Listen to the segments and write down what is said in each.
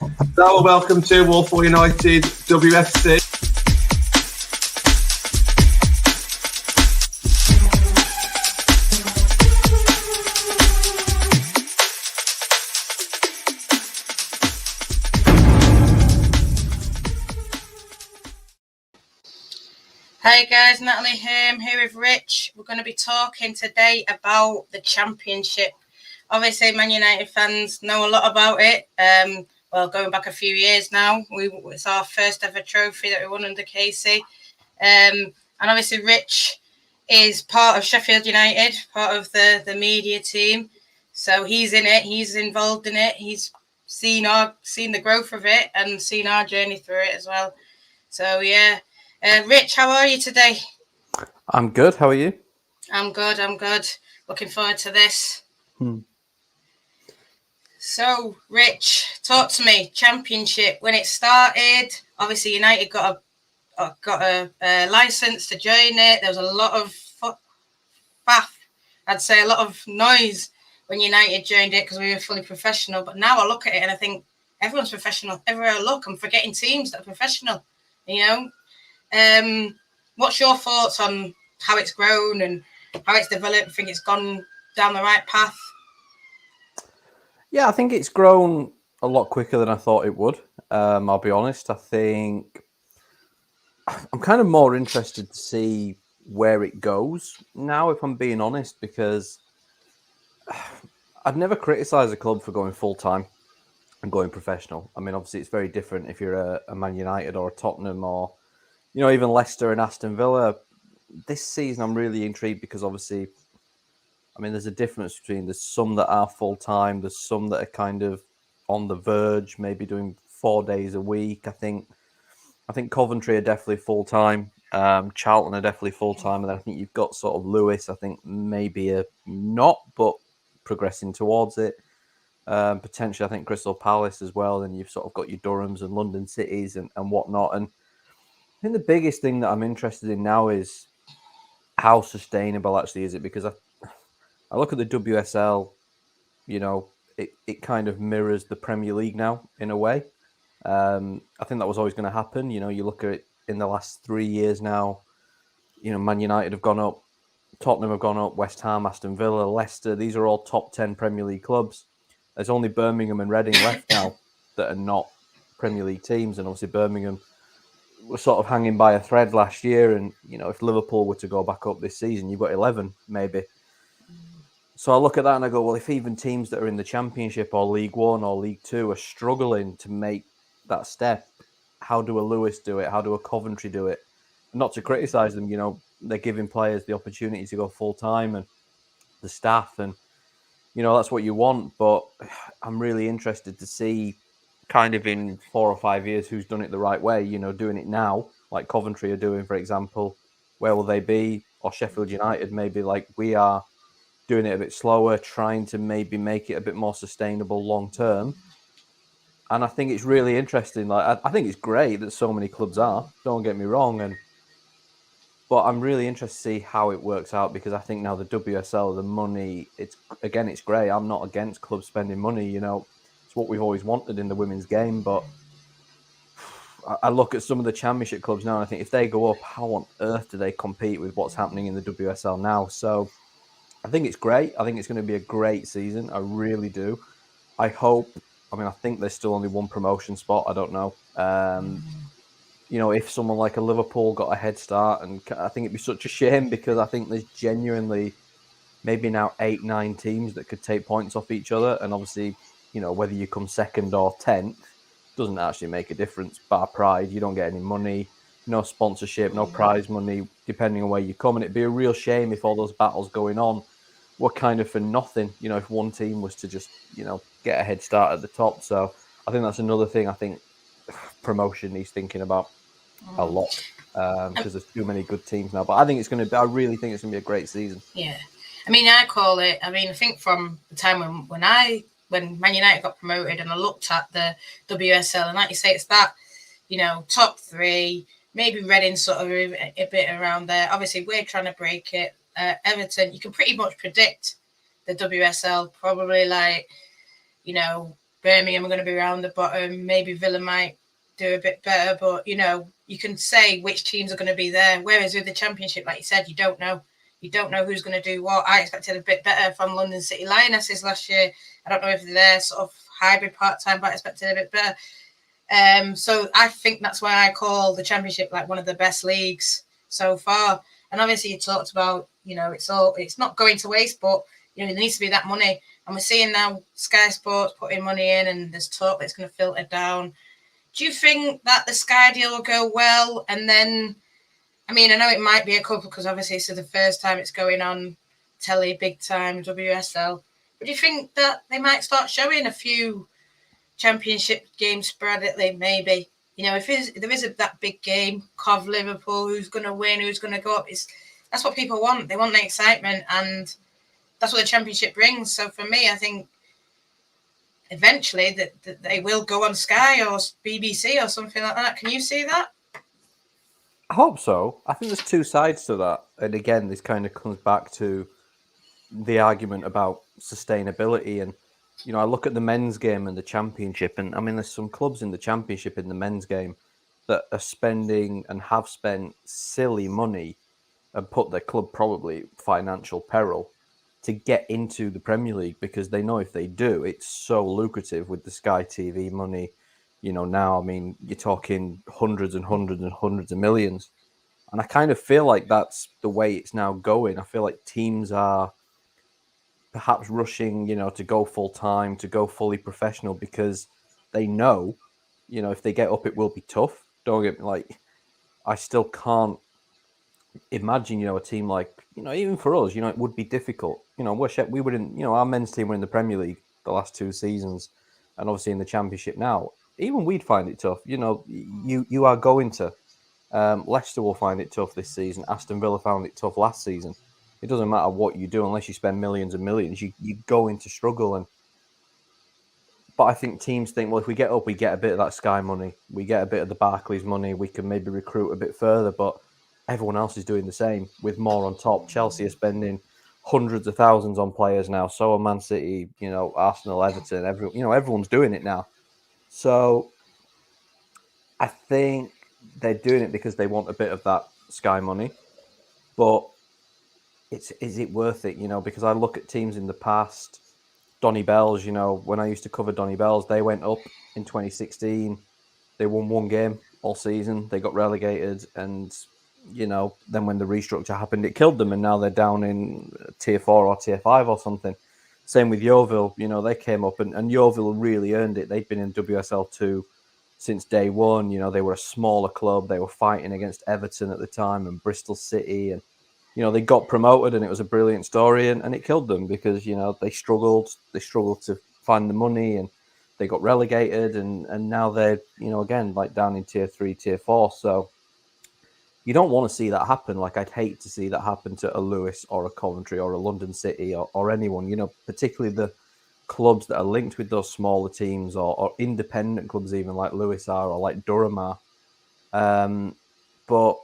Hello, welcome to Walpole United WFC. Hey guys, Natalie here. I'm here with Rich. We're going to be talking today about the Championship. Obviously, Man United fans know a lot about it. Going back a few years now, it's our first ever trophy that we won under Casey. And obviously, Rich is part of Sheffield United, part of the media team. So he's in it. He's involved in it. He's seen the growth of it and seen our journey through it as well. So yeah. Rich, how are you today? I'm good. How are you? I'm good. Looking forward to this. So, Rich, talk to me. Championship, when it started, obviously United got a license to join it. There was a lot of a lot of noise when United joined it because we were fully professional. But now I look at it and I think everyone's professional. Everywhere I look, I'm forgetting teams that are professional. You know. What's your thoughts on how it's grown and how it's developed? I think it's gone down the right path. Yeah, I think it's grown a lot quicker than I thought it would. I'll be honest. I think I'm kind of more interested to see where it goes now, if I'm being honest, because I've never criticised a club for going full-time and going professional. I mean, obviously, it's very different if you're a Man United or a Tottenham or, even Leicester and Aston Villa. This season, I'm really intrigued because obviously, there's a difference between there's some that are full-time, there's some that are kind of on the verge, maybe doing 4 days a week. I think Coventry are definitely full-time. Charlton are definitely full-time. And then I think you've got sort of Lewis, I think maybe not, but progressing towards it. Potentially, I think Crystal Palace as well. And you've sort of got your Durhams and London Cities and whatnot. And I think the biggest thing that I'm interested in now is how sustainable actually is it? Because I look at the WSL, it kind of mirrors the Premier League now in a way. I think that was always going to happen. You look at it in the last 3 years now, Man United have gone up, Tottenham have gone up, West Ham, Aston Villa, Leicester. These are all top 10 Premier League clubs. There's only Birmingham and Reading left now that are not Premier League teams. And obviously Birmingham were sort of hanging by a thread last year. And, if Liverpool were to go back up this season, you've got 11 maybe. So I look at that and I go, well, if even teams that are in the Championship or League One or League Two are struggling to make that step, how do a Lewis do it? How do a Coventry do it? Not to criticise them, they're giving players the opportunity to go full-time and the staff and, that's what you want. But I'm really interested to see kind of in 4 or 5 years who's done it the right way, doing it now, like Coventry are doing, for example. Where will they be? Or Sheffield United, maybe like we are, doing it a bit slower, trying to maybe make it a bit more sustainable long term. And I think it's really interesting. Like I think it's great that so many clubs are. Don't get me wrong, but I'm really interested to see how it works out because I think now the WSL, the money, it's great. I'm not against clubs spending money. It's what we've always wanted in the women's game. But I look at some of the Championship clubs now, and I think if they go up, how on earth do they compete with what's happening in the WSL now? So I think it's great. I think it's going to be a great season. I really do. I think there's still only one promotion spot. I don't know. If someone like a Liverpool got a head start, and I think it'd be such a shame because I think there's genuinely maybe now 8-9 teams that could take points off each other. And obviously, whether you come second or 10th doesn't actually make a difference. Bar pride, you don't get any money, no sponsorship, no prize money, depending on where you come. And it'd be a real shame if all those battles going on were kind of for nothing, if one team was to just, get a head start at the top. So I think that's another thing I think promotion needs thinking about a lot because there's too many good teams now. But I really think it's going to be a great season. Yeah. I think from the time when Man United got promoted and I looked at the WSL, and like you say, it's that, top three, maybe Reading sort of a bit around there. Obviously, we're trying to break it. Everton, you can pretty much predict the WSL probably Birmingham are going to be around the bottom. Maybe Villa might do a bit better, but you can say which teams are going to be there. Whereas with the Championship, like you said, you don't know. You don't know who's going to do what. I expected a bit better from London City Lionesses last year. I don't know if they're sort of hybrid part-time, but I expected a bit better. So I think that's why I call the Championship like one of the best leagues so far. And obviously you talked about, it's not going to waste, but there needs to be that money. And we're seeing now Sky Sports putting money in, and there's talk that's going to filter down. Do you think that the Sky deal will go well? And then, I know it might be a couple because obviously this is the first time it's going on telly, big time, WSL. But do you think that they might start showing a few Championship games sporadically, maybe? If there is that big game, Cov Liverpool, who's going to win, who's going to go up, that's what people want. They want the excitement, and that's what the Championship brings. So for me, I think eventually that they will go on Sky or BBC or something like that. Can you see that? I hope so. I think there's two sides to that. And again, this kind of comes back to the argument about sustainability. And, I look at the men's game and the Championship, and there's some clubs in the Championship in the men's game that are spending and have spent silly money and put their club probably financial peril to get into the Premier League, because they know if they do, it's so lucrative with the Sky TV money. Now, you're talking hundreds and hundreds and hundreds of millions. And I kind of feel like that's the way it's now going. I feel like teams are perhaps rushing, to go full time, to go fully professional, because they know, if they get up, it will be tough. Don't get me I still can't imagine, a team like, even for us, it would be difficult. We were in, our men's team were in the Premier League the last 2 seasons, and obviously in the Championship now. Even we'd find it tough. You are going to. Leicester will find it tough this season. Aston Villa found it tough last season. It doesn't matter what you do unless you spend millions and millions. You go into struggle. But I think teams think, well, if we get up, we get a bit of that Sky money. We get a bit of the Barclays money. We can maybe recruit a bit further. But everyone else is doing the same with more on top. Chelsea are spending hundreds of thousands on players now. So are Man City, Arsenal, Everton. Everyone's doing it now. So I think they're doing it because they want a bit of that Sky money. But is it worth it? Because I look at teams in the past, Donny Bells, when I used to cover Donny Bells, they went up in 2016. They won 1 game all season. They got relegated. And, then when the restructure happened, it killed them. And now they're down in tier 4 or tier 5 or something. Same with Yeovil. They came up and Yeovil really earned it. They'd been in WSL 2 since day one. They were a smaller club. They were fighting against Everton at the time and Bristol City. And, they got promoted, and it was a brilliant story, and it killed them because, they struggled. They struggled to find the money, and they got relegated. And now they're, again, down in tier 3, tier 4. So you don't want to see that happen. I'd hate to see that happen to a Lewis or a Coventry or a London City or anyone, particularly the clubs that are linked with those smaller teams or independent clubs, even like Lewis are or like Durham are. But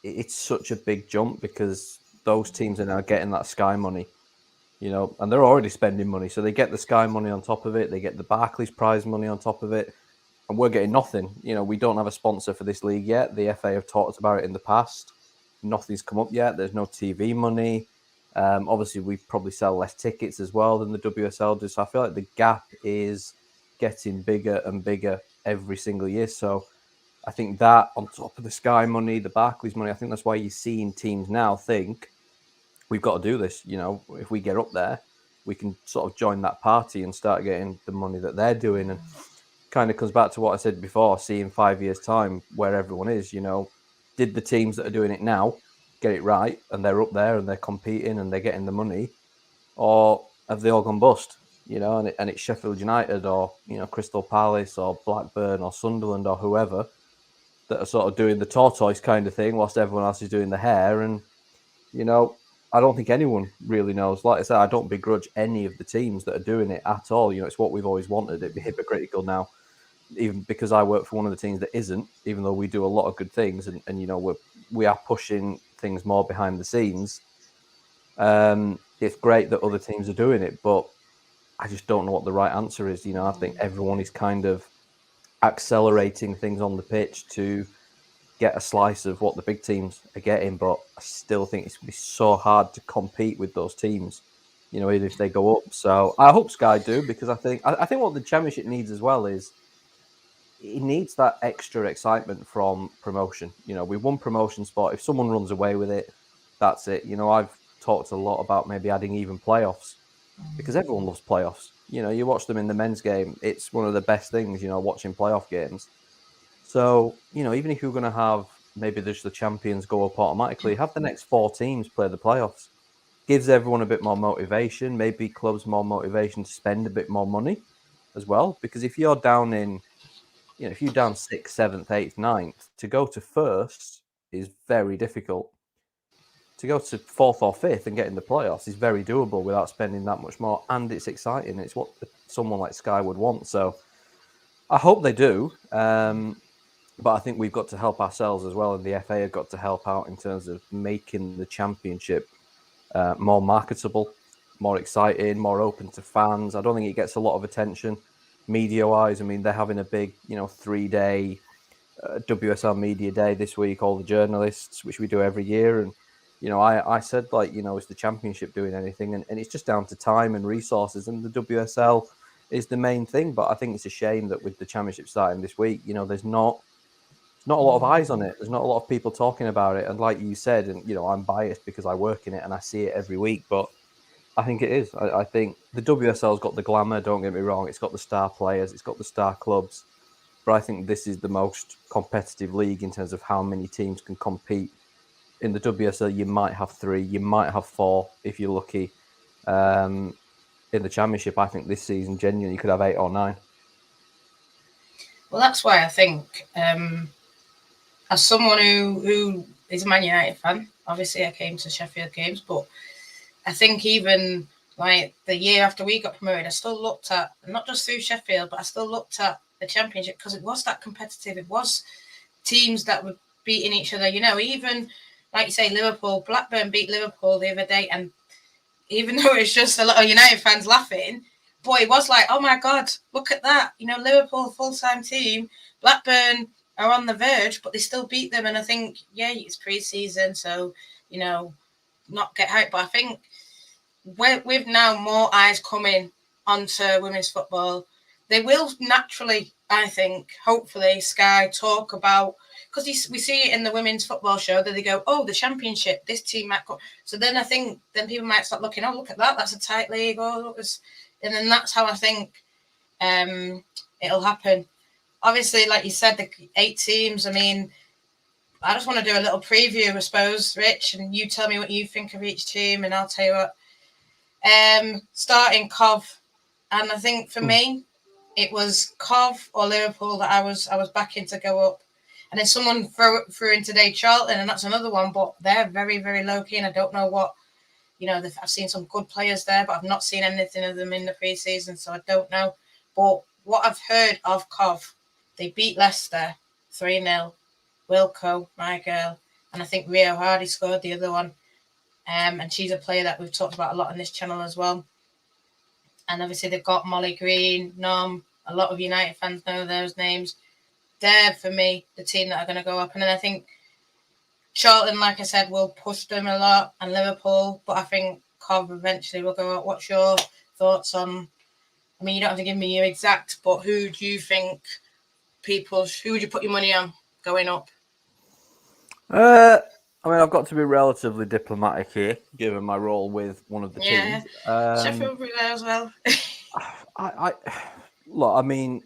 it's such a big jump because those teams are now getting that Sky money, and they're already spending money. So they get the Sky money on top of it. They get the Barclays prize money on top of it. And we're getting nothing. We don't have a sponsor for this league yet. The FA have talked about it in the past. Nothing's come up yet. There's no TV money. Obviously, we probably sell less tickets as well than the WSL does. So I feel like the gap is getting bigger and bigger every single year. So I think that on top of the Sky money, the Barclays money, I think that's why you're seeing teams now think, we've got to do this. If we get up there, we can sort of join that party and start getting the money that they're doing. And kind of comes back to what I said before, seeing 5 years' time where everyone is. Did the teams that are doing it now get it right and they're up there and they're competing and they're getting the money, or have they all gone bust? And it's Sheffield United or Crystal Palace or Blackburn or Sunderland or whoever that are sort of doing the tortoise kind of thing whilst everyone else is doing the hare. And I don't think anyone really knows. Like I said, I don't begrudge any of the teams that are doing it at all. It's what we've always wanted. It'd be hypocritical now, even because I work for one of the teams that isn't, even though we do a lot of good things and we are pushing things more behind the scenes. It's great that other teams are doing it, but I just don't know what the right answer is. I think everyone is kind of accelerating things on the pitch to get a slice of what the big teams are getting, but I still think it's going to be so hard to compete with those teams, even if they go up. So I hope Sky do, because I think what the Championship needs as well is it needs that extra excitement from promotion. We won promotion spot. If someone runs away with it, that's it. I've talked a lot about maybe adding even playoffs, because everyone loves playoffs. You watch them in the men's game. It's one of the best things, watching playoff games. So, even if you're going to have maybe just the champions go up automatically, have the next 4 teams play the playoffs. Gives everyone a bit more motivation, maybe clubs more motivation to spend a bit more money as well. Because if you're down if you're down 6th, 7th, 8th, 9th, to go to first is very difficult. To go to 4th or 5th and get in the playoffs is very doable without spending that much more. And it's exciting. It's what someone like Sky would want. So I hope they do. But I think we've got to help ourselves as well, and the FA have got to help out in terms of making the Championship more marketable, more exciting, more open to fans. I don't think it gets a lot of attention media-wise. I mean, they're having a big, 3-day WSL Media Day this week, all the journalists, which we do every year. And, I said, is the Championship doing anything? And it's just down to time and resources, and the WSL is the main thing. But I think it's a shame that with the Championship starting this week, there's not a lot of eyes on it. There's not a lot of people talking about it. And like you said, and I'm biased because I work in it and I see it every week, but I think it is. I think the WSL's got the glamour, don't get me wrong. It's got the star players, it's got the star clubs. But I think this is the most competitive league in terms of how many teams can compete. In the WSL, you might have 3, you might have 4 if you're lucky. In the Championship, I think this season, genuinely, you could have 8 or 9. Well, that's why I think, as someone who is a Man United fan, obviously I came to Sheffield games, but I think even like the year after we got promoted, I still looked at, not just through Sheffield, but I still looked at the Championship because it was that competitive. It was teams that were beating each other. Even like you say, Blackburn beat Liverpool the other day, and even though it's just a lot of United fans laughing, boy, it was like, oh my God, look at that. Liverpool full-time team, Blackburn are on the verge, but they still beat them. And I think, it's pre-season, so, not get hyped. But I think with now more eyes coming onto women's football, they will naturally, I think, hopefully, Sky talk about, because we see it in the women's football show that they go, oh, the Championship, this team might go. So then I think then people might start looking, oh, look at that, that's a tight league. Oh, and then that's how I think it'll happen. Obviously, like you said, the 8 teams, I mean, I just want to do a little preview, I suppose, Rich, and you tell me what you think of each team, and I'll tell you what. Starting Cov, and I think for me, it was Cov or Liverpool that I was backing to go up. And then someone threw in today Charlton, and that's another one, but they're very, very low-key, and I don't know what, I've seen some good players there, but I've not seen anything of them in the pre-season, so I don't know. But what I've heard of Cov, they beat Leicester 3-0. Wilco, my girl, and I think Rio Hardy scored the other one. And she's a player that we've talked about a lot on this channel as well. And obviously they've got Molly Green, Nom, a lot of United fans know those names. They're, for me, the team that are going to go up. And then I think Charlton, like I said, will push them a lot, and Liverpool, but I think Cov eventually will go up. What's your thoughts on, I mean, you don't have to give me your exact, but who do you think who would you put your money on going up? I mean, I've got to be relatively diplomatic here, given my role with one of the teams. Sheffield will be there as well. Look, I mean,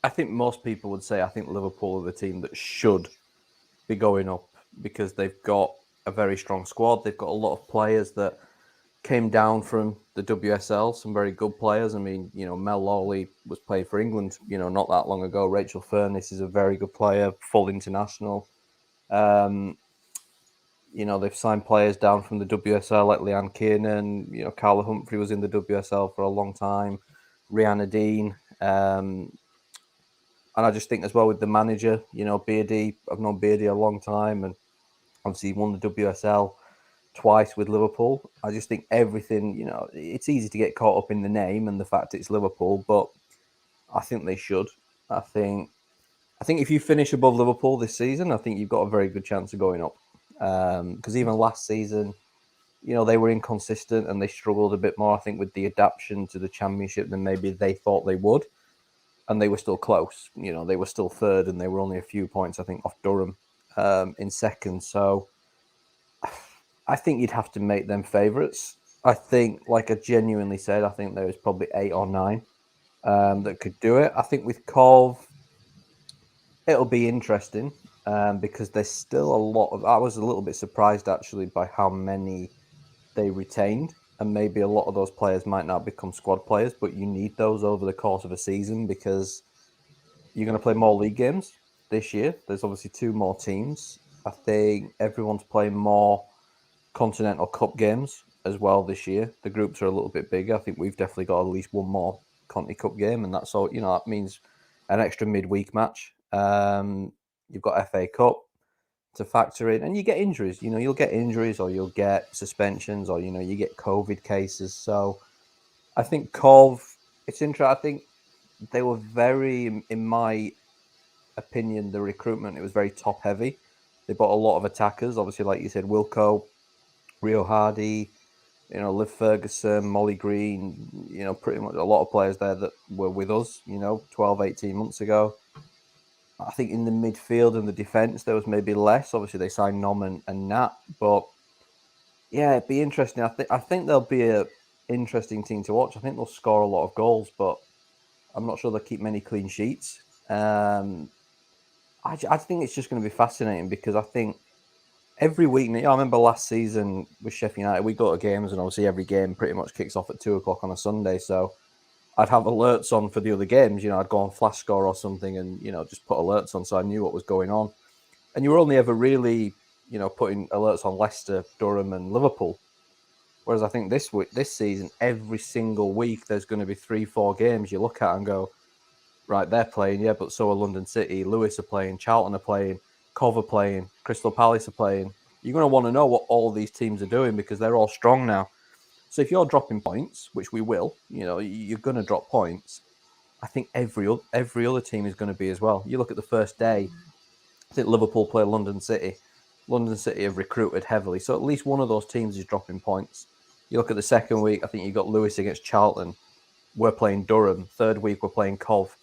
I think most people would say I think Liverpool are the team that should be going up because they've got a very strong squad. They've got a lot of players that came down from the WSL, some very good players. I mean, Mel Lawley was playing for England, not that long ago. Rachel Furness is a very good player, full international. They've signed players down from the WSL like Leanne Kiernan. Carla Humphrey was in the WSL for a long time. Rihanna Dean. And I just think as well with the manager, Beardy, I've known Beardy a long time, and obvioushe won the WSL twice with Liverpool. I just think everything, it's easy to get caught up in the name and the fact it's Liverpool, but I think they should. I think if you finish above Liverpool this season, I think you've got a very good chance of going up. Because even last season, they were inconsistent and they struggled a bit more, I think, with the adaptation to the Championship than maybe they thought they would. And they were still close. They were still third and they were only a few points, I think, off Durham in second. So I think you'd have to make them favourites. I think, like I genuinely said, I think there was probably 8 or 9 that could do it. I think with Cov, it'll be interesting because there's still a lot of... I was a little bit surprised, actually, by how many they retained. And maybe a lot of those players might not become squad players, but you need those over the course of a season because you're going to play more league games this year. There's obviously 2 more teams. I think everyone's playing more Continental Cup games as well this year. The groups are a little bit bigger. I think we've definitely got at least one more Conti Cup game, and that's all. That means an extra midweek match. You've got FA Cup to factor in, and you get injuries. You'll get injuries, or you'll get suspensions, or you get COVID cases. So I think Cov, it's interesting. I think they were very, in my opinion, the recruitment, it was very top heavy. They bought a lot of attackers, obviously, like you said, Wilco, Rio Hardy, Liv Ferguson, Molly Green, pretty much a lot of players there that were with us, 12, 18 months ago. I think in the midfield and the defence, there was maybe less. Obviously, they signed Nom and Nat, but yeah, it'd be interesting. I think they'll be an interesting team to watch. I think they'll score a lot of goals, but I'm not sure they'll keep many clean sheets. I think it's just going to be fascinating because I think every week, I remember last season with Sheffield United, we go to games and obviously every game pretty much kicks off at 2:00 on a Sunday. So I'd have alerts on for the other games. I'd go on Flash Score or something and, just put alerts on so I knew what was going on. And you were only ever really, putting alerts on Leicester, Durham and Liverpool. Whereas I think this season, every single week, there's going to be 3-4 games you look at and go, right, they're playing, yeah, but so are London City. Lewis are playing, Charlton are playing, Cov are playing, Crystal Palace are playing. You're going to want to know what all these teams are doing because they're all strong now. So if you're dropping points, which we will, you're going to drop points. I think every other team is going to be as well. You look at the first day, I think Liverpool play London City. London City have recruited heavily. So at least one of those teams is dropping points. You look at the second week, I think you got Lewis against Charlton. We're playing Durham. Third week, we're playing Cov.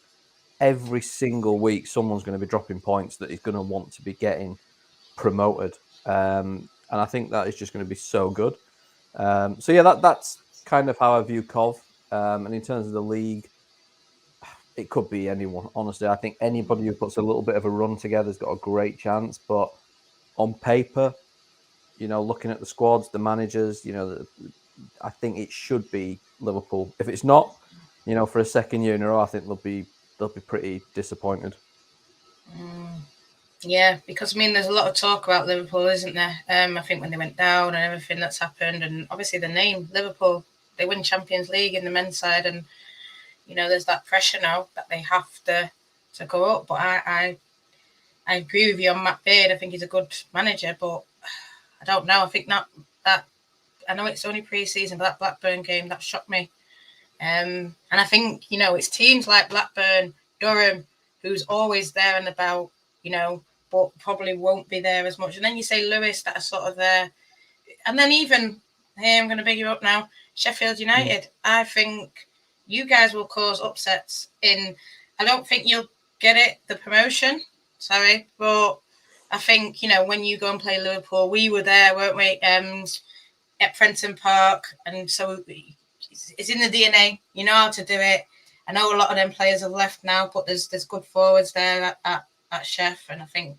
Every single week, someone's going to be dropping points that is going to want to be getting promoted. And I think that is just going to be so good. So yeah, that's kind of how I view Cov. And in terms of the league, it could be anyone. Honestly, I think anybody who puts a little bit of a run together has got a great chance. But on paper, looking at the squads, the managers, I think it should be Liverpool. If it's not, for a second year in a row, I think they'll be pretty disappointed. Yeah, because there's a lot of talk about Liverpool, isn't there? I think when they went down and everything that's happened, and obviously the name Liverpool, they win Champions League in the men's side, and there's that pressure now that they have to go up. But I agree with you on Matt Beard. I think he's a good manager, but I don't know. I think that I know it's only pre-season, but that Blackburn game that shocked me. And I think it's teams like Blackburn, Durham, who's always there and about, but probably won't be there as much. And then you say Lewis that are sort of there. And then even, hey, I'm going to big you up now, Sheffield United. I think you guys will cause upsets I don't think you'll get it, the promotion. Sorry. But I think, when you go and play Liverpool, we were there, weren't we? At Prenton Park. And so it's in the DNA. You know how to do it. I know a lot of them players have left now, but there's good forwards there at Chef, and I think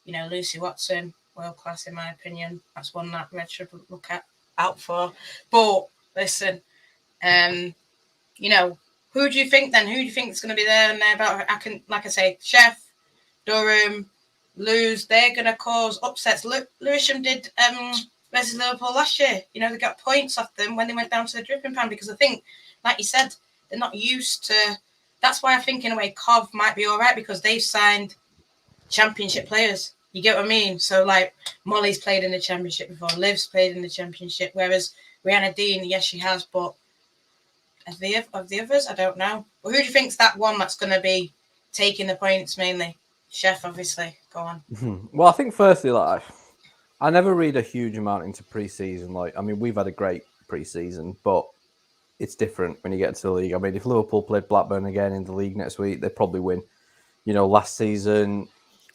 Lucy Watson, world class in my opinion. That's one that Red should look out for. But listen, who do you think then? Who do you think is going to be there and thereabout? Like I say, Chef, Durham, Lewis, they're going to cause upsets. Lewisham did versus Liverpool last year. They got points off them when they went down to the dripping pan because I think, like you said, they're not used to. That's why I think in a way Cov might be all right because they've signed Championship players. You get what I mean? So, like, Molly's played in the Championship before. Liv's played in the Championship. Whereas Rihanna Dean, yes, she has, but of the others, I don't know. Well, who do you think's that one that's going to be taking the points mainly? Chef, obviously. Go on. Well, I think firstly, like, I never read a huge amount into pre-season. Like, I mean, we've had a great pre-season, but it's different when you get to the league. I mean, if Liverpool played Blackburn again in the league next week, they'd probably win. You know, last season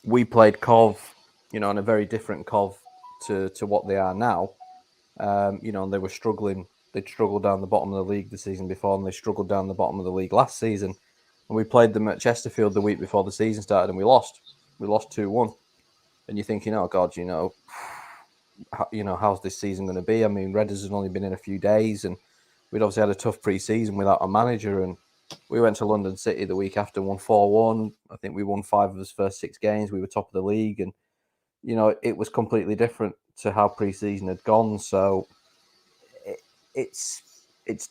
we played Cov, you know, on a very different Cov to what they are now. You know, and they were struggling. They'd struggled down the bottom of the league the season before, and they struggled down the bottom of the league last season. And we played them at Chesterfield the week before the season started, and we lost. We lost 2-1. And you're thinking, oh God, you know, how's this season going to be? I mean, Redders has only been in a few days, and we'd obviously had a tough pre-season without a manager. And we went to London City the week after, won 4-1. I think we won 5 of his first 6 games. We were top of the league, and you know, it was completely different to how pre-season had gone. So it's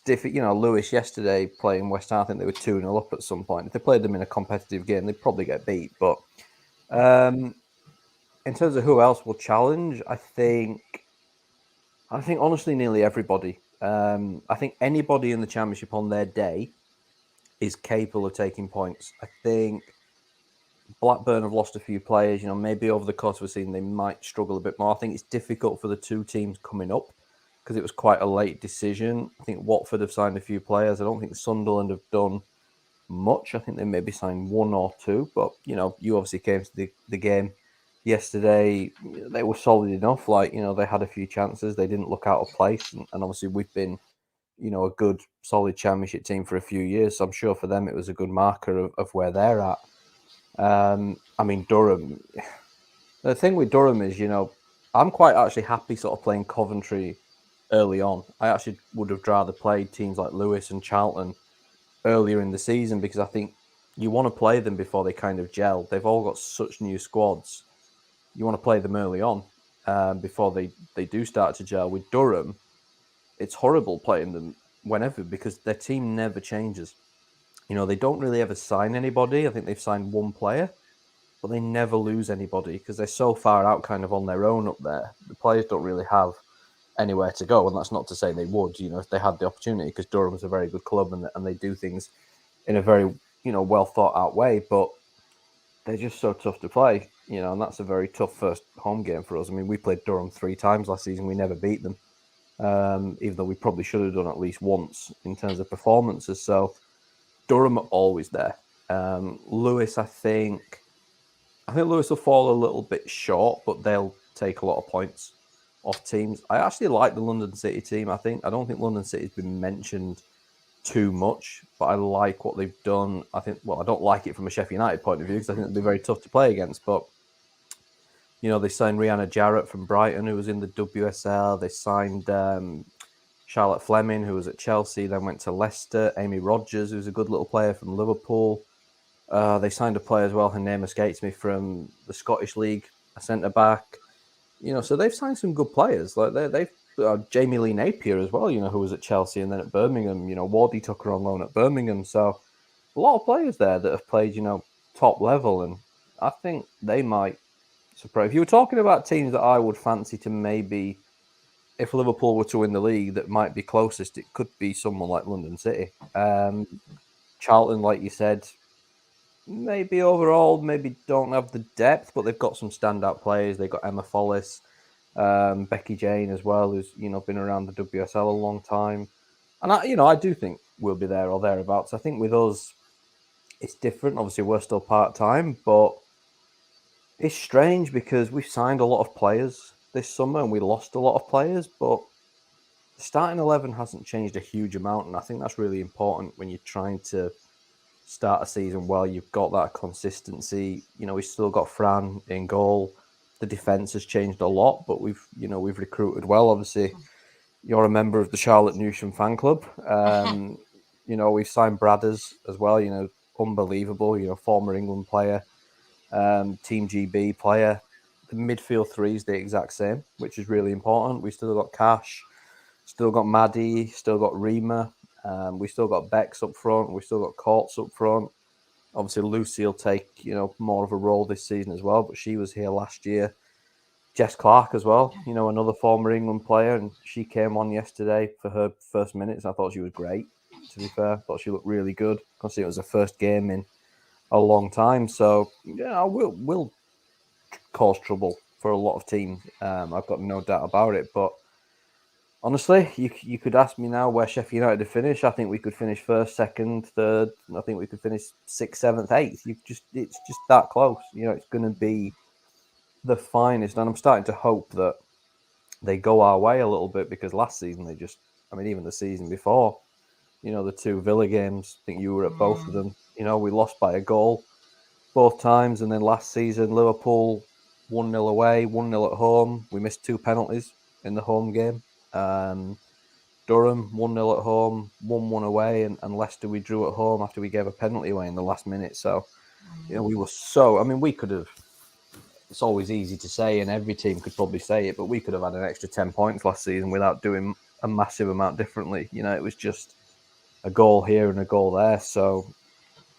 different. You know, Lewis yesterday playing West Ham, I think they were 2-0 up at some point. If they played them in a competitive game, they'd probably get beat. But in terms of who else will challenge, I think honestly nearly everybody. I think anybody in the Championship on their day is capable of taking points. I think Blackburn have lost a few players. You know, maybe over the course of the season they might struggle a bit more. I think it's difficult for the two teams coming up because it was quite a late decision. I think Watford have signed a few players. I don't think Sunderland have done much. I think they maybe signed 1 or 2. But, you know, you obviously came to the game yesterday. They were solid enough. Like, you know, they had a few chances. They didn't look out of place. And obviously we've been, you know, a good, solid Championship team for a few years. So I'm sure for them it was a good marker of where they're at. I mean, Durham, the thing with Durham is, you know, I'm quite actually happy sort of playing Coventry early on. I actually would have rather played teams like Lewis and Charlton earlier in the season because I think you want to play them before they kind of gel. They've all got such new squads. You want to play them early on before they do start to gel. With Durham, it's horrible playing them whenever because their team never changes. You know, they don't really ever sign anybody. I think they've signed 1 player, but they never lose anybody because they're so far out kind of on their own up there. The players don't really have anywhere to go. And that's not to say they would, you know, if they had the opportunity, because Durham's a very good club and they do things in a very, you know, well thought out way, but they're just so tough to play, you know, and that's a very tough first home game for us. I mean, we played Durham 3 times last season. We never beat them, even though we probably should have done at least once in terms of performances. So Durham are always there. Lewis, I think Lewis will fall a little bit short, but they'll take a lot of points off teams. I actually like the London City team. I don't think London City's been mentioned too much, but I like what they've done. I don't like it from a Sheffield United point of view because I think it'll be very tough to play against. But you know, they signed Rihanna Jarrett from Brighton, who was in the WSL. They signed Charlotte Fleming, who was at Chelsea, then went to Leicester. Amy Rodgers, who's a good little player from Liverpool. They signed a player as well, her name escapes me, from the Scottish League, a centre-back. You know, so they've signed some good players. Like they've Jamie Lee Napier as well, you know, who was at Chelsea and then at Birmingham. You know, Wardy took her on loan at Birmingham. So a lot of players there that have played, you know, top level. And I think they might surprise. If you were talking about teams that I would fancy to maybe, if Liverpool were to win the league, that might be closest, it could be someone like London City. Charlton, like you said, maybe overall, maybe don't have the depth, but they've got some standout players. They've got Emma Follis, Becky Jane as well, who's, you know, been around the WSL a long time. And I do think we'll be there or thereabouts. I think with us, it's different. Obviously, we're still part-time, but it's strange because we've signed a lot of players this summer and we lost a lot of players, but the starting 11 hasn't changed a huge amount. And I think that's really important when you're trying to start a season well. You've got that consistency. You know, we've still got Fran in goal. The defense has changed a lot, but we've recruited well. Obviously, you're a member of the Charlotte Newsham fan club. You know, we've signed Bradders as well. You know, unbelievable. You know, former England player, Team GB player. The midfield 3 is the exact same, which is really important. We still got Cash, still got Maddie, still got Rima. We still got Bex up front. We still got Courts up front. Obviously, Lucy will take more of a role this season as well, but she was here last year. Jess Clark as well, another former England player, and she came on yesterday for her first minutes. I thought she was great, to be fair. I thought she looked really good, considering it was her first game in a long time. So, yeah, we'll cause trouble for a lot of teams. I've got no doubt about it. But honestly, you could ask me now where Sheffield United to finish. I think we could finish first, second, third. I think we could finish sixth, seventh, eighth. It's just that close. It's going to be the finest, and I'm starting to hope that they go our way a little bit, because last season even the season before, the two Villa games, I think you were at both of them. We lost by a goal both times, and then last season Liverpool 1-0 away, 1-0 at home. We missed 2 penalties in the home game. Durham 1-0 at home, 1-1 away, and Leicester we drew at home after we gave a penalty away in the last minute. So, we were we could have. It's always easy to say, and every team could probably say it, but we could have had an extra 10 points last season without doing a massive amount differently. It was just a goal here and a goal there. So,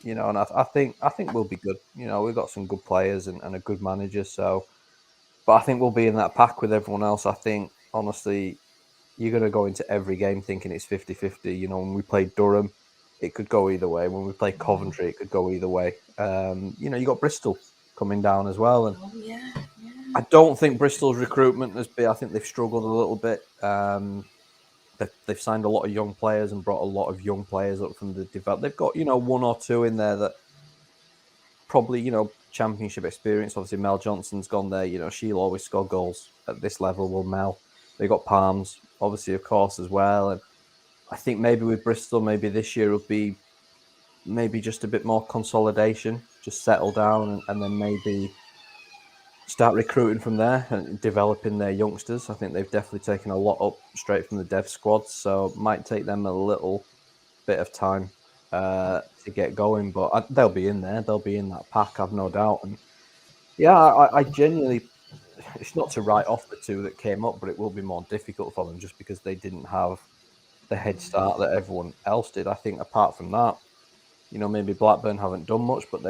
and I think we'll be good. We've got some good players and a good manager. So, but I think we'll be in that pack with everyone else. I think, honestly, you're going to go into every game thinking it's 50-50. When we played Durham, it could go either way. When we played Coventry, it could go either way. You got Bristol coming down as well. And I don't think Bristol's recruitment has been. I think they've struggled a little bit. They've signed a lot of young players and brought a lot of young players up from the develop. They've got one or two in there that probably championship experience. Obviously, Mel Johnson's gone there. She'll always score goals at this level. Will Mel? They got Palms, obviously, of course, as well. And I think maybe with Bristol, maybe this year will be maybe just a bit more consolidation, just settle down, and then maybe start recruiting from there and developing their youngsters. I think they've definitely taken a lot up straight from the dev squad, so it might take them a little bit of time to get going, but they'll be in there. They'll be in that pack, I've no doubt. And yeah, I genuinely, it's not to write off the two that came up, but it will be more difficult for them just because they didn't have the head start that everyone else did. I think apart from that, maybe Blackburn haven't done much, but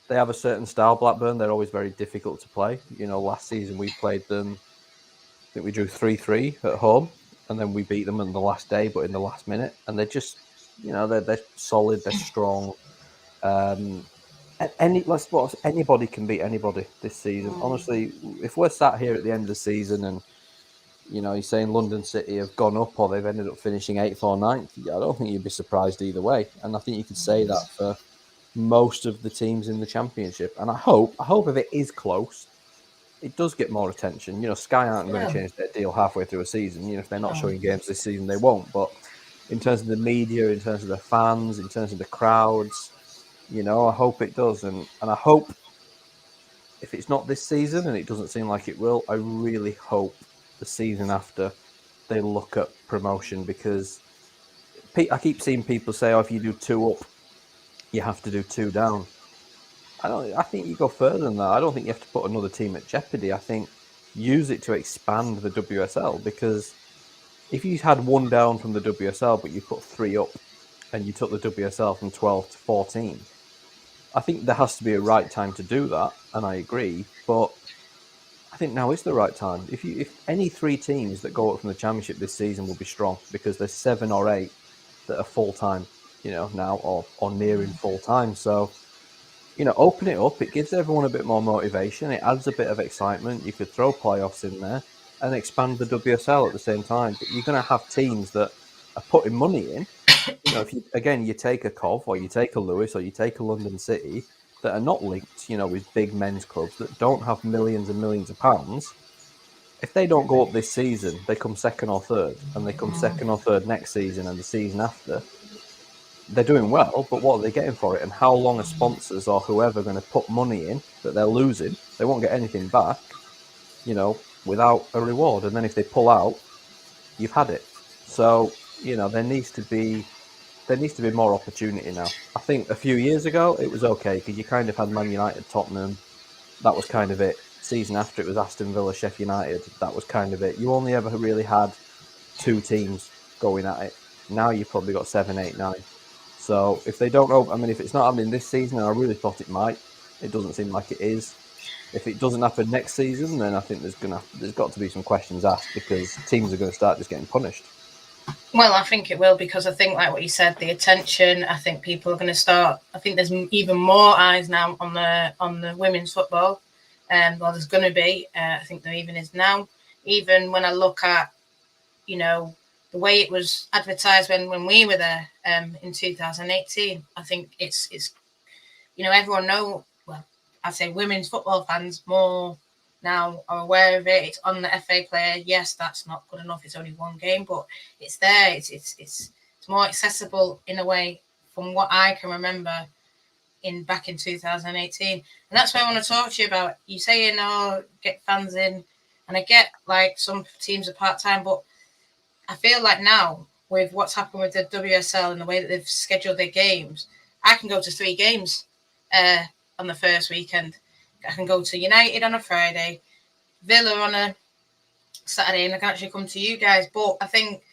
they have a certain style, Blackburn. They're always very difficult to play. Last season we played them, I think we drew 3-3 at home, and then we beat them on the last day, but in the last minute. And they're just, they're solid, they're strong. Anybody can beat anybody this season. Honestly, if we're sat here at the end of the season and you're saying London City have gone up or they've ended up finishing 8th or 9th, I don't think you'd be surprised either way. And I think you could say that for most of the teams in the Championship. And I hope if it is close, it does get more attention. Sky aren't going to change their deal halfway through a season. If they're not showing games this season, they won't. But in terms of the media, in terms of the fans, in terms of the crowds, I hope it does. And I hope if it's not this season, and it doesn't seem like it will, I really hope the season after they look at promotion, because I keep seeing people say, if you do 2 up, you have to do 2 down. I think you go further than that. I don't think you have to put another team at jeopardy. I think use it to expand the WSL, because if you had 1 down from the WSL, but you put 3 up and you took the WSL from 12 to 14, I think there has to be a right time to do that. And I agree, but I think now is the right time. If any 3 teams that go up from the Championship this season will be strong, because there's 7 or 8 that are full-time, now or nearing full-time. So, open it up. It gives everyone a bit more motivation. It adds a bit of excitement. You could throw playoffs in there and expand the WSL at the same time. But you're going to have teams that are putting money in. If you take a Cov or you take a Lewis or you take a London City that are not linked, with big men's clubs that don't have millions and millions of pounds. If they don't go up this season, they come second or third, and they come second or third next season and the season after. They're doing well, but what are they getting for it? And how long are sponsors or whoever going to put money in that they're losing? They won't get anything back, without a reward. And then if they pull out, you've had it. So, there needs to be more opportunity now. I think a few years ago it was okay, because you kind of had Man United, Tottenham. That was kind of it. Season after, it was Aston Villa, Sheffield United. That was kind of it. You only ever really had 2 teams going at it. Now you've probably got 7, 8, 9. So if they don't open, I mean, if it's not happening this season, and I really thought it might, it doesn't seem like it is. If it doesn't happen next season, then I think there's got to be some questions asked because teams are going to start just getting punished. Well, I think it will because I think, like what you said, the attention. I think people are going to start. I think there's even more eyes now on the women's football. Well, there's going to be. I think there even is now. Even when I look at, the way it was advertised when we were there in 2018, I think it's everyone know. Well, I'd say women's football fans more now are aware of it. It's on the FA Player. Yes, that's not good enough. It's only one game, but it's there. It's more accessible in a way from what I can remember back in 2018. And that's what I want to talk to you about. You saying, get fans in, and I get like some teams are part-time, but I feel like now with what's happened with the WSL and the way that they've scheduled their games, I can go to 3 games on the first weekend. I can go to United on a Friday, Villa on a Saturday, and I can actually come to you guys. But I think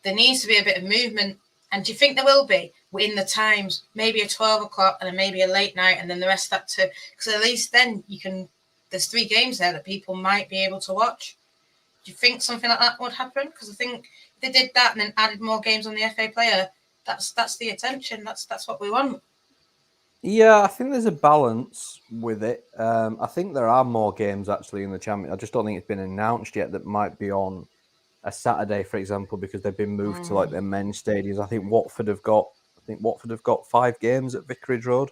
there needs to be a bit of movement. And do you think there will be in the times? Maybe a 12 o'clock and then maybe a late night and then the rest of that too. Because at least then there's 3 games there that people might be able to watch. Do you think something like that would happen? Because I think if they did that and then added more games on the FA Player, that's the attention. That's what we want. Yeah, I think there's a balance with it. I think there are more games actually in the Champions. I just don't think it's been announced yet that might be on a Saturday, for example, because they've been moved to like their men's stadiums. I think Watford have got 5 games at Vicarage Road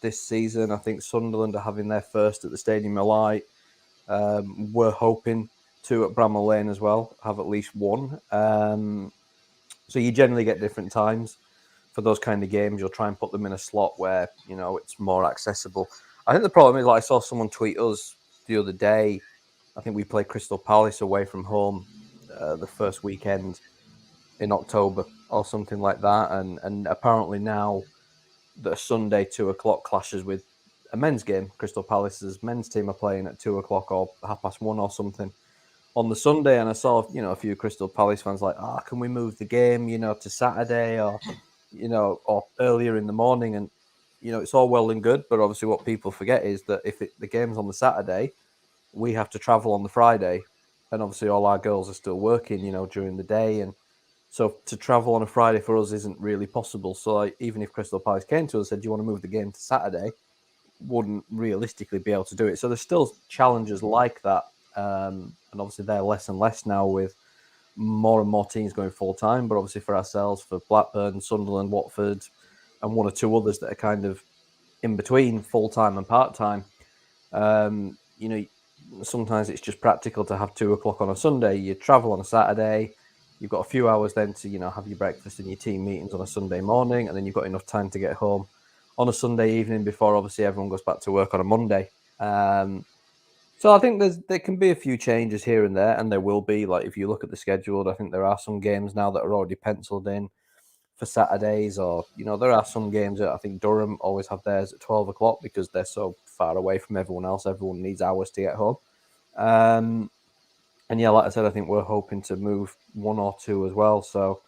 this season. I think Sunderland are having their first at the Stadium of Light. We're hoping to at Bramall Lane as well have at least one. So you generally get different times for those kind of games. You'll try and put them in a slot where it's more accessible. I think the problem is, like, I saw someone tweet us the other day. I think we play Crystal Palace away from home the first weekend in October or something like that, and apparently now the Sunday 2 o'clock clashes with a men's game. Crystal Palace's men's team are playing at 2 o'clock or 1:30 or something on the Sunday, and I saw a few Crystal Palace fans like, can we move the game to Saturday or earlier in the morning? And it's all well and good, but obviously what people forget is that if the game's on the Saturday, we have to travel on the Friday, and obviously all our girls are still working during the day, and so to travel on a Friday for us isn't really possible. So like, even if Crystal Palace came to us and said, do you want to move the game to Saturday, wouldn't realistically be able to do it. So there's still challenges like that, and obviously they're less and less now with more and more teams going full-time. But obviously for ourselves, for Blackburn, Sunderland, Watford, and 1 or 2 others that are kind of in between full-time and part-time, sometimes it's just practical to have 2 o'clock on a Sunday. You travel on a Saturday, you've got a few hours then to have your breakfast and your team meetings on a Sunday morning, and then you've got enough time to get home on a Sunday evening before obviously everyone goes back to work on a Monday. So I think there can be a few changes here and there, and there will be. Like, if you look at the schedule, I think there are some games now that are already penciled in for Saturdays, or there are some games that I think Durham always have theirs at 12 o'clock because they're so far away from everyone else. Everyone needs hours to get home. And yeah, like I said, I think we're hoping to move 1 or 2 as well. So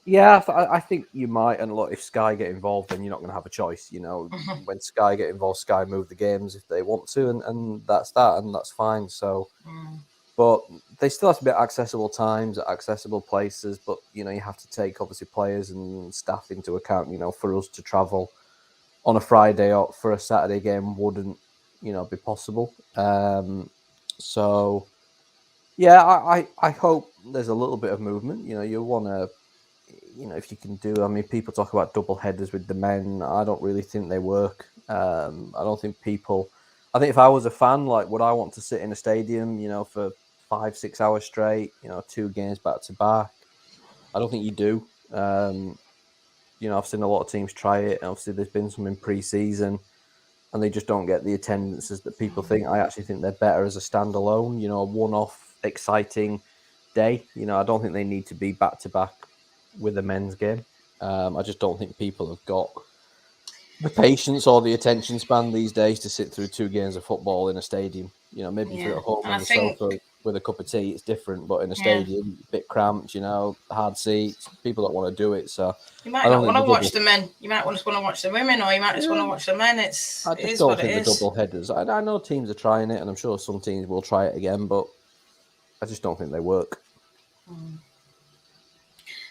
yeah, I think you might. And look, if Sky get involved, then you're not going to have a choice. When Sky get involved, Sky move the games if they want to, and that's that, and that's fine. So, but they still have to be at accessible times, at accessible places. But you have to take obviously players and staff into account. For us to travel on a Friday or for a Saturday game wouldn't, be possible. So, yeah, I hope there's a little bit of movement. You want to. If you can do, I mean, people talk about double headers with the men. I don't really think they work. I don't think I think if I was a fan, like, would I want to sit in a stadium, for 5-6 hours straight, 2 games back to back? I don't think you do. I've seen a lot of teams try it. And obviously, there's been some in pre-season, and they just don't get the attendances that people think. I actually think they're better as a standalone, a one-off, exciting day. I don't think they need to be back to back with a men's game. I just don't think people have got the patience or the attention span these days to sit through 2 games of football in a stadium. Maybe if you're at home on the sofa. with a cup of tea, it's different. But in a stadium, a bit cramped, hard seats, people don't want to do it. So you might not want to watch the men. You might just want to watch the women, or you might just want to watch the men. I just don't think the double headers. I know teams are trying it, and I'm sure some teams will try it again, but I just don't think they work.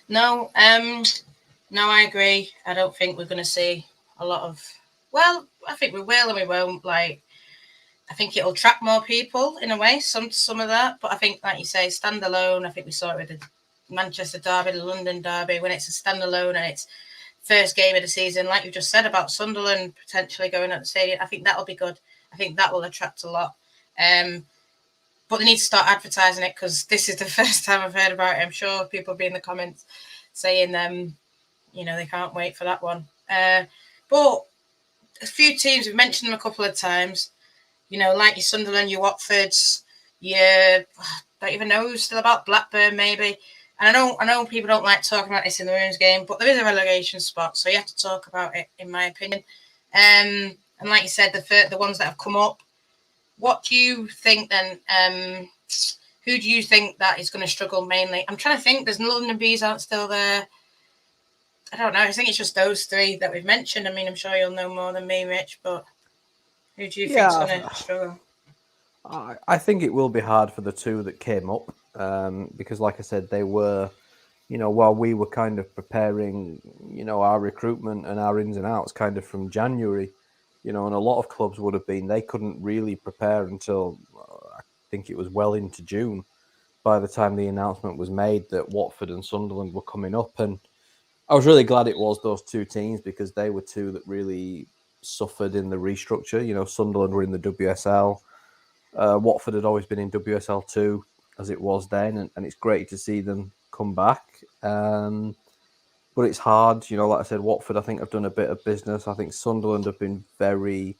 No, I agree. I don't think we're going to see a lot of. Well, I think we will and we won't. Like, I think it'll attract more people in a way. Some of that, but I think, like you say, standalone. I think we saw it with the Manchester derby, the London derby, when it's a standalone and it's first game of the season. Like you just said about Sunderland potentially going at the stadium, I think that'll be good. I think that will attract a lot. But they need to start advertising it, because this is the first time I've heard about it. I'm sure people will be in the comments saying, they can't wait for that one. But a few teams, we've mentioned them a couple of times, like your Sunderland, your Watfords, I don't even know who's still about, Blackburn maybe. And I know people don't like talking about this in the women's game, but there is a relegation spot, so you have to talk about it, in my opinion. And like you said, the ones that have come up, what do you think then? Who do you think that is going to struggle mainly? I'm trying to think. There's London Bees aren't still there. I don't know. I think it's just those three that we've mentioned. I mean, I'm sure you'll know more than me, Rich, but who do you think is going to struggle? I think it will be hard for the two that came up, because, like I said, they were, while we were kind of preparing, our recruitment and our ins and outs kind of from January, and a lot of clubs would have been, they couldn't really prepare until I think it was well into June by the time the announcement was made that Watford and Sunderland were coming up. And I was really glad it was those two teams, because they were two that really suffered in the restructure. Sunderland were in the WSL. Watford had always been in WSL 2 as it was then, and it's great to see them come back. But it's hard, like I said, Watford, I think, have done a bit of business. I think Sunderland have been very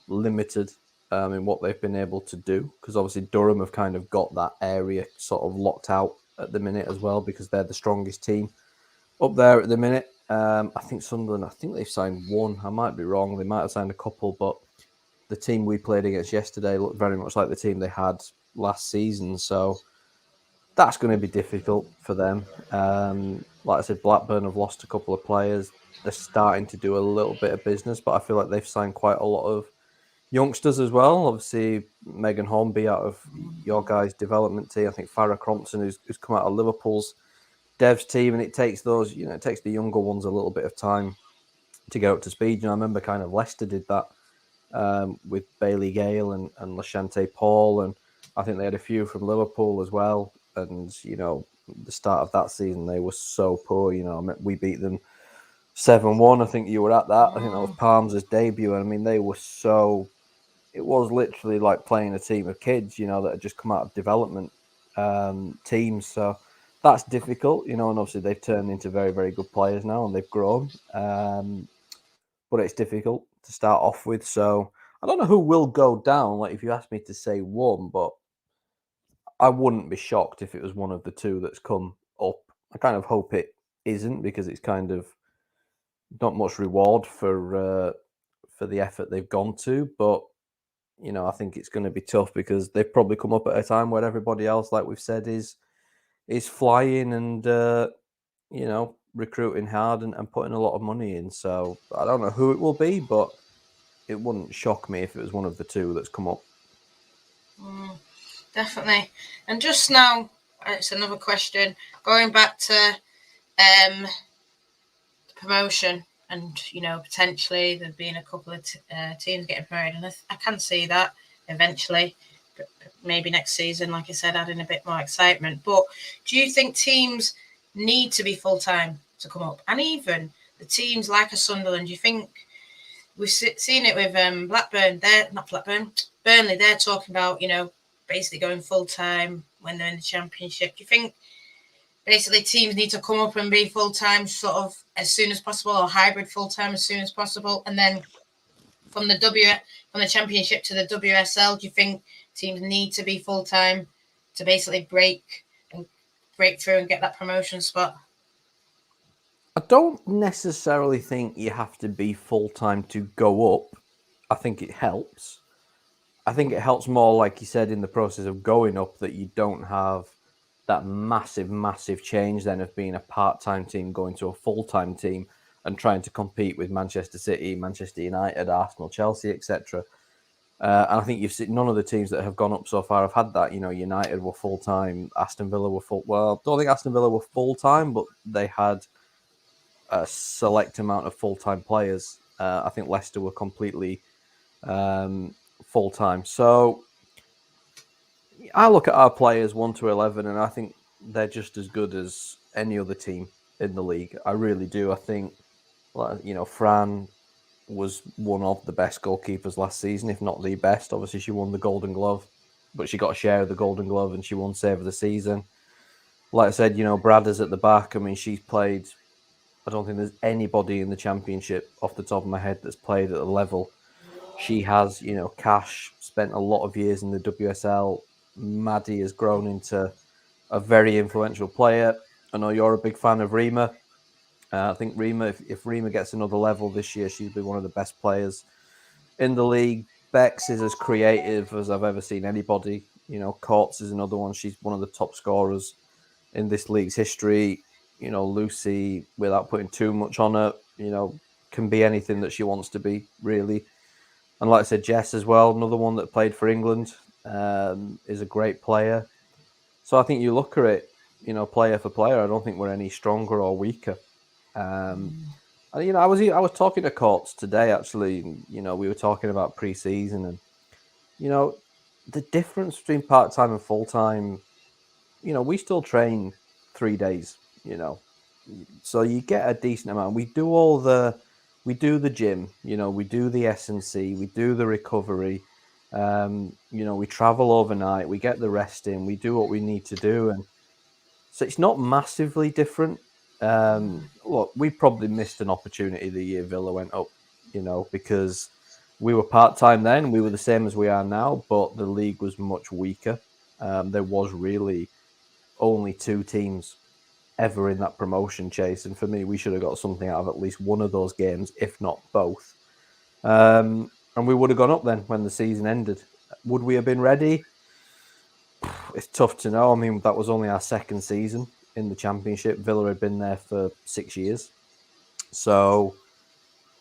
limited in what they've been able to do, because obviously Durham have kind of got that area sort of locked out at the minute as well, because they're the strongest team up there at the minute. I think Sunderland, they've signed one. I might be wrong. They might have signed a couple, but the team we played against yesterday looked very much like the team they had last season. So that's going to be difficult for them. Like I said, Blackburn have lost a couple of players. They're starting to do a little bit of business, but I feel like they've signed quite a lot of youngsters as well. Obviously, Megan Hornby out of your guys' development team. I think Farrah Crompton, who's come out of Liverpool's devs team, and it takes those, it takes the younger ones a little bit of time to get up to speed. I remember kind of Leicester did that with Bailey Gale and Lashante Paul, and I think they had a few from Liverpool as well. And the start of that season, they were so poor. We beat them 7-1. I think you were at that. I think that was Palms' debut. And I mean, they were so. It was literally like playing a team of kids, that had just come out of development teams. So that's difficult, and obviously they've turned into very, very good players now, and they've grown. But it's difficult to start off with. So I don't know who will go down. Like, if you asked me to say one, but I wouldn't be shocked if it was one of the two that's come up. I kind of hope it isn't, because it's kind of not much reward for the effort they've gone to. But I think it's going to be tough, because they've probably come up at a time where everybody else, like we've said, is flying and recruiting hard and putting a lot of money in. So I don't know who it will be, but it wouldn't shock me if it was one of the two that's come up. Definitely. And just now, it's another question, going back to promotion, and potentially there being a couple of teams getting promoted, and I can see that eventually, maybe next season, like I said, adding a bit more excitement. But do you think teams need to be full-time to come up? And even the teams like a Sunderland, do you think, we've seen it with Burnley, they're talking about, basically going full-time when they're in the Championship. Do you think basically teams need to come up and be full-time sort of as soon as possible, or hybrid full-time as soon as possible? And then from the Championship to the WSL, do you think teams need to be full-time to basically break through and get that promotion spot? I don't necessarily think you have to be full-time to go up. I think it helps. I think it helps more, like you said, in the process of going up, that you don't have that massive change then of being a part-time team going to a full-time team and trying to compete with Manchester City, Manchester United, Arsenal, Chelsea, etc. And I think you've seen none of the teams that have gone up so far have had that. You know, United were full-time, Aston Villa were full. Well, I don't think Aston Villa were full-time, but they had a select amount of full-time players. I think Leicester were completely full-time. So I look at our players 1 to 11, and I think they're just as good as any other team in the league. I really do. I think, Fran was one of the best goalkeepers last season, if not the best. Obviously, she won the Golden Glove, but she got a share of the Golden Glove and she won Save of the Season. Like I said, Brad is at the back. I mean, she's played. I don't think there's anybody in the Championship off the top of my head that's played at the level she has. Cash spent a lot of years in the WSL. Maddie has grown into a very influential player. I know you're a big fan of Rima. I think Rima, if Rima gets another level this year, she'll be one of the best players in the league. Bex is as creative as I've ever seen anybody. Courts is another one. She's one of the top scorers in this league's history. Lucy, without putting too much on her, can be anything that she wants to be, really. And like I said, Jess as well, another one that played for England, is a great player. So I think you look at it, player for player, I don't think we're any stronger or weaker. And, I was talking to Courts today, actually. We were talking about pre-season, and, the difference between part-time and full-time, we still train 3 days, so you get a decent amount. We do the gym, we do the S&C, we do the recovery, we travel overnight, we get the rest in, we do what we need to do. And so it's not massively different. Look, we probably missed an opportunity the year Villa went up, because we were part-time then, we were the same as we are now, but the league was much weaker. There was really only 2 teams ever in that promotion chase, and for me, we should have got something out of at least one of those games, if not both. And we would have gone up then when the season ended. Would we have been ready? It's tough to know. I mean, that was only our second season in the Championship. Villa had been there for 6 years. So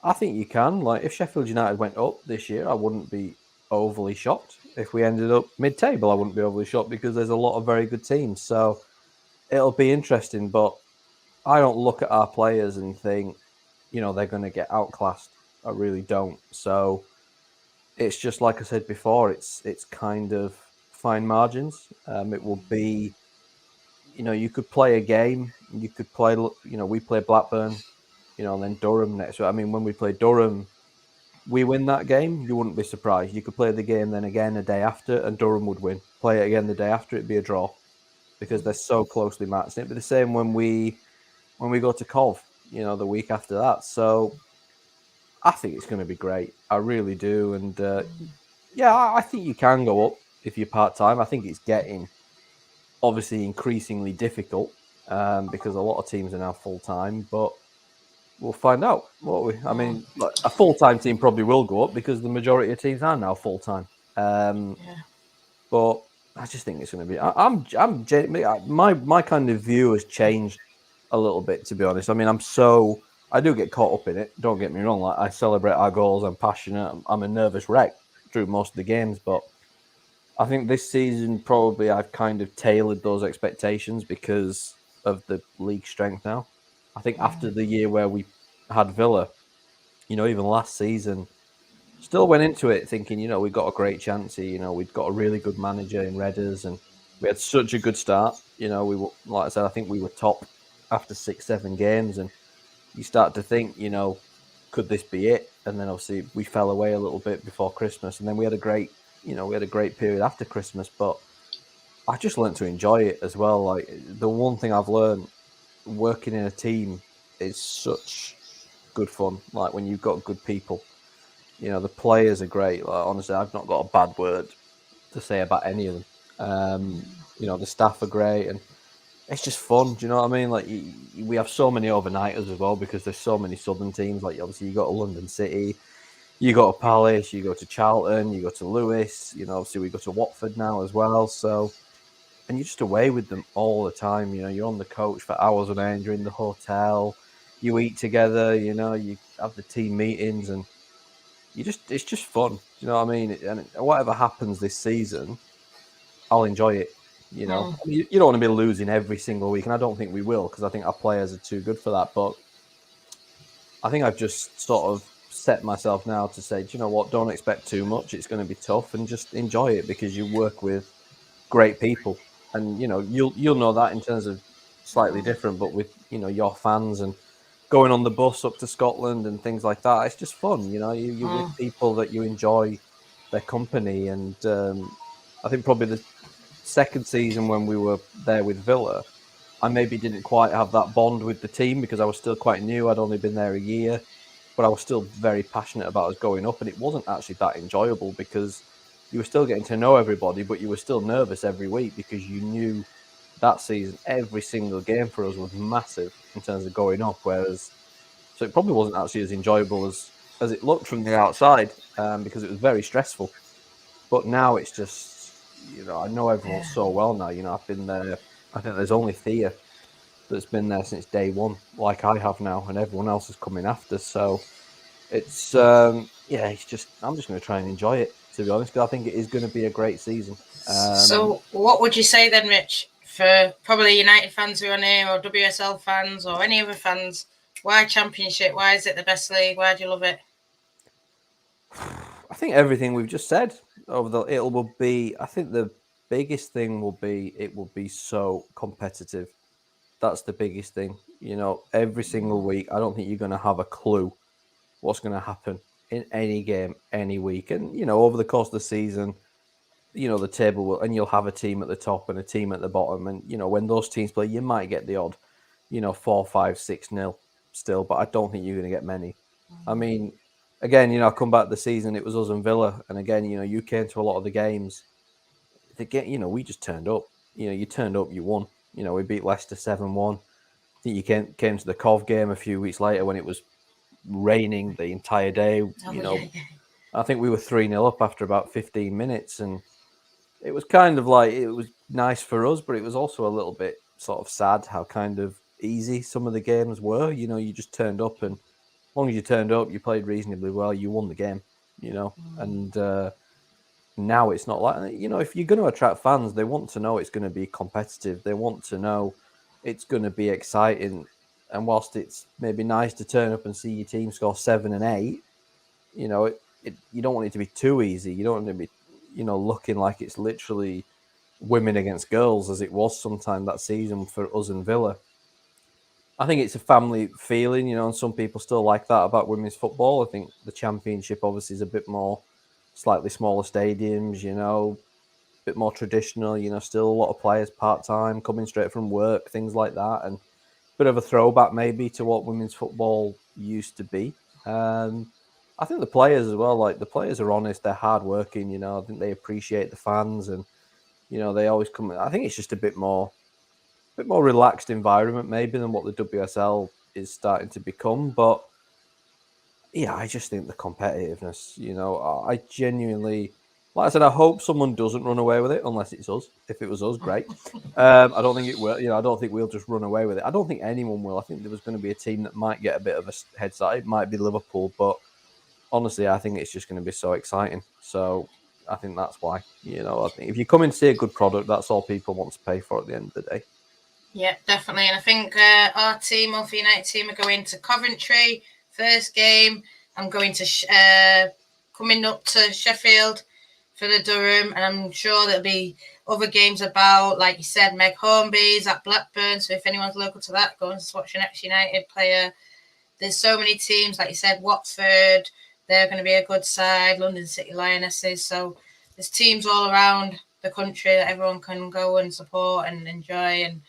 I think you can. Like, if Sheffield United went up this year, I wouldn't be overly shocked. If we ended up mid-table, I wouldn't be overly shocked, because there's a lot of very good teams. So it'll be interesting, but I don't look at our players and think, they're going to get outclassed. I really don't. So it's just like I said before, it's kind of fine margins. It will be, you could play a game, you could play, we play Blackburn, and then Durham next week. I mean, when we play Durham, we win that game, you wouldn't be surprised. You could play the game then again a day after, and Durham would win. Play it again the day after, it'd be a draw, because they're so closely matched. It'd be the same when we go to Cov, the week after that. So I think it's going to be great. I really do. And I think you can go up if you're part-time. I think it's getting obviously increasingly difficult, because a lot of teams are now full-time, but we'll find out, won't we? I mean, a full-time team probably will go up, because the majority of teams are now full-time. But I just think it's going to be. My kind of view has changed a little bit, to be honest. I mean, I do get caught up in it. Don't get me wrong. Like, I celebrate our goals. I'm passionate. I'm a nervous wreck through most of the games, but I think this season probably I've kind of tailored those expectations because of the league strength now. I think after the year where we had Villa, even last season, still went into it thinking, we've got a great chance here. We've got a really good manager in Redders, and we had such a good start. We were, like I said, I think we were top after 6-7 games, and you start to think, could this be it? And then obviously we fell away a little bit before Christmas, and then we had a great period after Christmas. But I just learned to enjoy it as well. Like, the one thing I've learned working in a team is such good fun. Like, when you've got good people, the players are great. Like, honestly, I've not got a bad word to say about any of them. The staff are great, and it's just fun. Do you know what I mean? Like, we have so many overnighters as well, because there's so many southern teams. Like, obviously you got London City, You go to Palace, you go to Charlton, you go to Lewis. Obviously we go to Watford now as well. So, and you're just away with them all the time. You're on the coach for hours on end. You're in the hotel. You eat together. You have the team meetings, and it's just fun. You know what I mean? And whatever happens this season, I'll enjoy it. I mean, you don't want to be losing every single week, and I don't think we will, because I think our players are too good for that. But I think I've just sort of set myself now to say, do you know what? Don't expect too much. It's going to be tough, and just enjoy it, because you work with great people, and you'll know that in terms of slightly different, but with your fans and going on the bus up to Scotland and things like that, it's just fun. You're with people that you enjoy their company, and I think probably the second season when we were there with Villa, I maybe didn't quite have that bond with the team because I was still quite new. I'd only been there a year, but I was still very passionate about us going up, and it wasn't actually that enjoyable because you were still getting to know everybody, but you were still nervous every week because you knew that season every single game for us was massive in terms of going up. So it probably wasn't actually as enjoyable as it looked from the outside, because it was very stressful. But now it's just, I know everyone so well now. I've been there. I think there's only Thea that's been there since day one, like I have now, and everyone else is coming after. So it's it's just I'm just going to try and enjoy it, to be honest, because I think it is going to be a great season. So what would you say then, Rich, for probably United fans who are on here, or WSL fans, or any other fans? Why Championship? Why is it the best league? Why do you love it? I think everything we've just said I think the biggest thing will be it will be so competitive. That's the biggest thing. Every single week, I don't think you're going to have a clue what's going to happen in any game, any week. And, over the course of the season, the table will, and you'll have a team at the top and a team at the bottom. And, when those teams play, you might get the odd, 4, 5, 6-0 still, but I don't think you're going to get many. I mean, again, I come back the season, it was us and Villa. And again, you came to a lot of the games. We just turned up. You turned up, you won. We beat Leicester 7-1. I think you came to the Cov game a few weeks later when it was raining the entire day. I think we were 3-0 up after about 15 minutes, and it was kind of like, it was nice for us, but it was also a little bit sort of sad how kind of easy some of the games were. You just turned up, and as long as you turned up, you played reasonably well, you won the game. And now it's not like, if you're going to attract fans, they want to know it's going to be competitive. They want to know it's going to be exciting. And whilst it's maybe nice to turn up and see your team score 7 and 8, you don't want it to be too easy. You don't want it to be, looking like it's literally women against girls as it was sometime that season for us and Villa. I think it's a family feeling, and some people still like that about women's football. I think the Championship obviously is a bit more slightly smaller stadiums, a bit more traditional, still a lot of players part-time, coming straight from work, things like that, and a bit of a throwback maybe to what women's football used to be. I think the players as well, the players are honest, they're hardworking, I think they appreciate the fans, and, they always come. I think it's just a bit more relaxed environment maybe than what the WSL is starting to become, but yeah, I just think the competitiveness, I genuinely, like I said, I hope someone doesn't run away with it, unless it's us. If it was us, great. I don't think it will. I don't think we'll just run away with it. I don't think anyone will. I think there was going to be a team that might get a bit of a head start. It might be Liverpool, but honestly, I think it's just going to be so exciting. So I think that's why. I think if you come in to see a good product, that's all people want to pay for at the end of the day. Yeah, definitely. And I think our team, Alpha United team, are going to Coventry. First game, I'm going to coming up to Sheffield for the Durham, and I'm sure there'll be other games about, like you said, Meg Hornby's at Blackburn. So if anyone's local to that, go and watch an ex-United player. There's so many teams, like you said, Watford, they're going to be a good side, London City Lionesses. So there's teams all around the country that everyone can go and support and enjoy. And,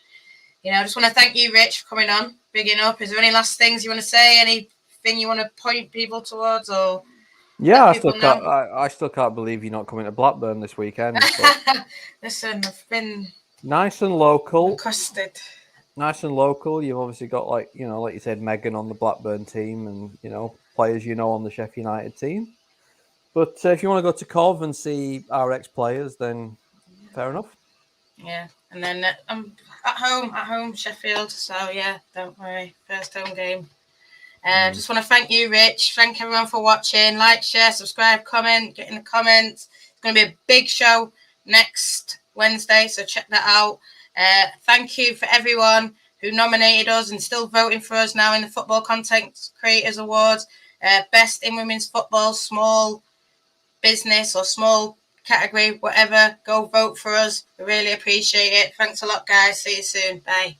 I just want to thank you, Rich, for coming on, bigging up. Is there any last things you want to say? Anything you want to point people towards? Or yeah, I still can't believe you're not coming to Blackburn this weekend. Listen, I've been nice and local. Requested. Nice and local. You've obviously got, like you said, Megan on the Blackburn team, and players on the Sheffield United team. But if you want to go to Cov and see our ex-players, then fair enough. Yeah, and then I'm at home, Sheffield. So yeah, don't worry, first home game. Just want to thank you, Rich. Thank everyone for watching. Like, share, subscribe, comment, get in the comments. It's going to be a big show next Wednesday, so check that out. Thank you for everyone who nominated us and still voting for us now in the Football Content Creators Awards. Best in women's football, small business or small category, whatever. Go vote for us. We really appreciate it. Thanks a lot, guys. See you soon. Bye.